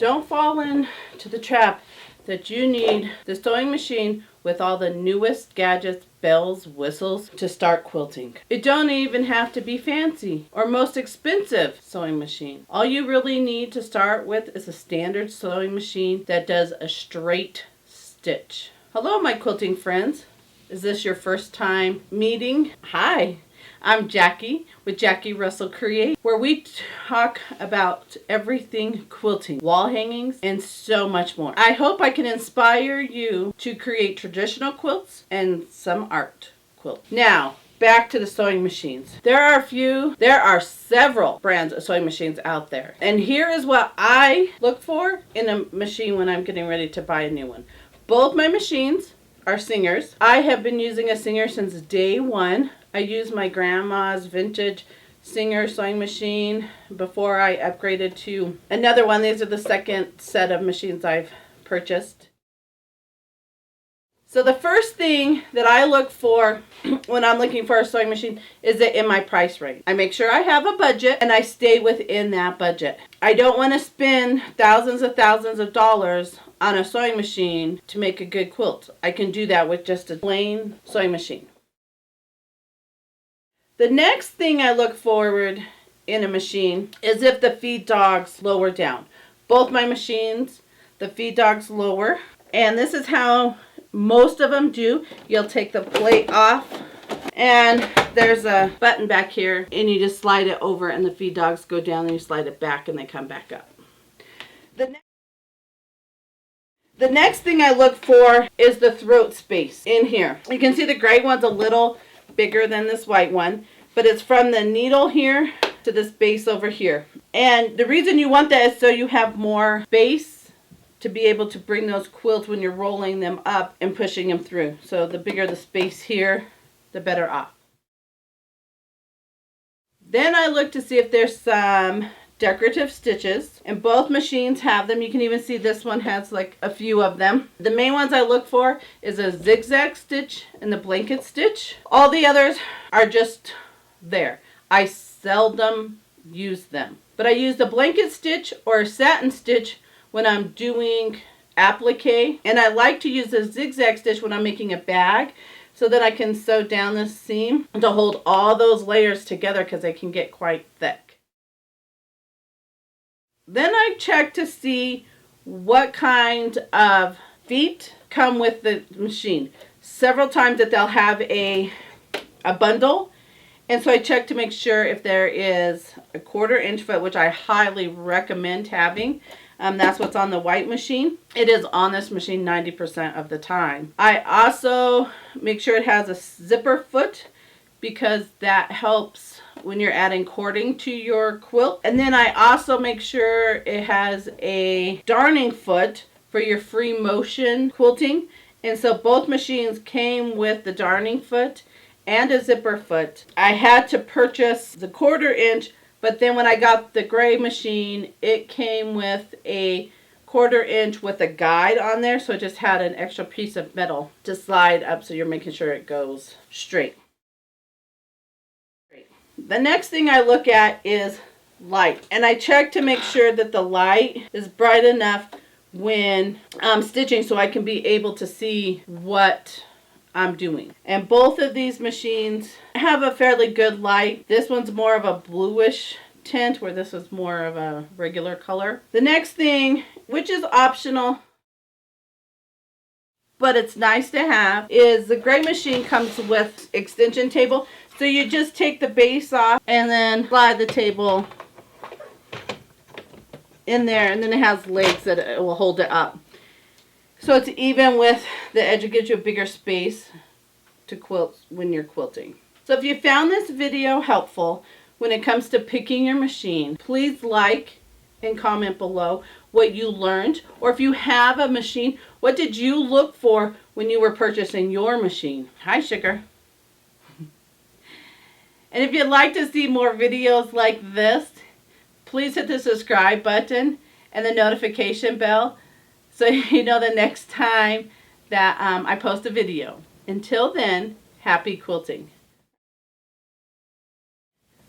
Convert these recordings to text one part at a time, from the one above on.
Don't fall into the trap that you need the sewing machine with all the newest gadgets, bells, whistles to start quilting. It don't even have to be fancy or most expensive sewing machine. All you really need to start with is a standard sewing machine that does a straight stitch. Hello, my quilting friends. Is this your first time meeting? Hi, I'm Jackie with Jackie Russell Create, where we talk about everything quilting, wall hangings, and so much more. I hope I can inspire you to create traditional quilts and some art quilts. Now, back to the sewing machines. There are several brands of sewing machines out there. And here is what I look for in a machine when I'm getting ready to buy a new one. Both my machines are Singers. I have been using a Singer since day one. I used my grandma's vintage Singer sewing machine before I upgraded to another one. These are the second set of machines I've purchased. So the first thing that I look for when I'm looking for a sewing machine is it in my price range. I make sure I have a budget and I stay within that budget. I don't want to spend thousands of dollars on a sewing machine to make a good quilt. I can do that with just a plain sewing machine. The next thing I look forward in a machine is if the feed dogs lower down. Both my machines, the feed dogs lower, and this is how most of them do. You'll take the plate off, and there's a button back here, and you just slide it over, and the feed dogs go down, and you slide it back, and they come back up. The next thing I look for is the throat space in here. You can see the gray one's a little bigger than this white one, but it's from the needle here to this base over here. And the reason you want that is so you have more space to be able to bring those quilts when you're rolling them up and pushing them through. So the bigger the space here, the better off. Then I look to see if there's some decorative stitches, and both machines have them. You can even see this one has like a few of them. The main ones I look for is a zigzag stitch and the blanket stitch. All the others are just there. I seldom use them, but I use the blanket stitch or a satin stitch when I'm doing applique, and I like to use the zigzag stitch when I'm making a bag so that I can sew down the seam to hold all those layers together because they can get quite thick. Then I check to see what kind of feet come with the machine. Several times that they'll have a bundle, and so I check to make sure if there is a 1/4 inch foot, which I highly recommend having. That's what's on the white machine. It is on this machine 90% of the time. I also make sure it has a zipper foot because that helps when you're adding cording to your quilt. And then I also make sure it has a darning foot for your free motion quilting. And so both machines came with the darning foot and a zipper foot. I had to purchase the 1/4 inch, but then when I got the gray machine, it came with a 1/4 inch with a guide on there. So it just had an extra piece of metal to slide up so you're making sure it goes straight. The next thing I look at is light, and I check to make sure that the light is bright enough when I'm stitching so I can be able to see what I'm doing. And both of these machines have a fairly good light. This one's more of a bluish tint where this is more of a regular color. The next thing, which is optional but it's nice to have, is the gray machine comes with extension table. So you just take the base off and then slide the table in there, and then it has legs that it will hold it up. So it's even with the edge. It gives you a bigger space to quilt when you're quilting. So if you found this video helpful when it comes to picking your machine, please like and comment below what you learned, or if you have a machine, what did you look for when you were purchasing your machine? Hi, sugar. And if you'd like to see more videos like this, please hit the subscribe button and the notification bell so you know the next time that I post a video. Until then, happy quilting.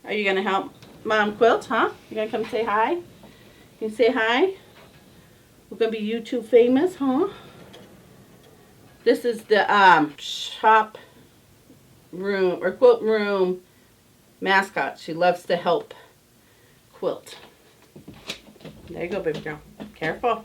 Are you going to help Mom quilt, huh? You going to come say hi? Can you say hi? We're gonna be YouTube famous, huh? This is the shop room or quilt room mascot. She loves to help quilt. There you go, baby girl. Careful.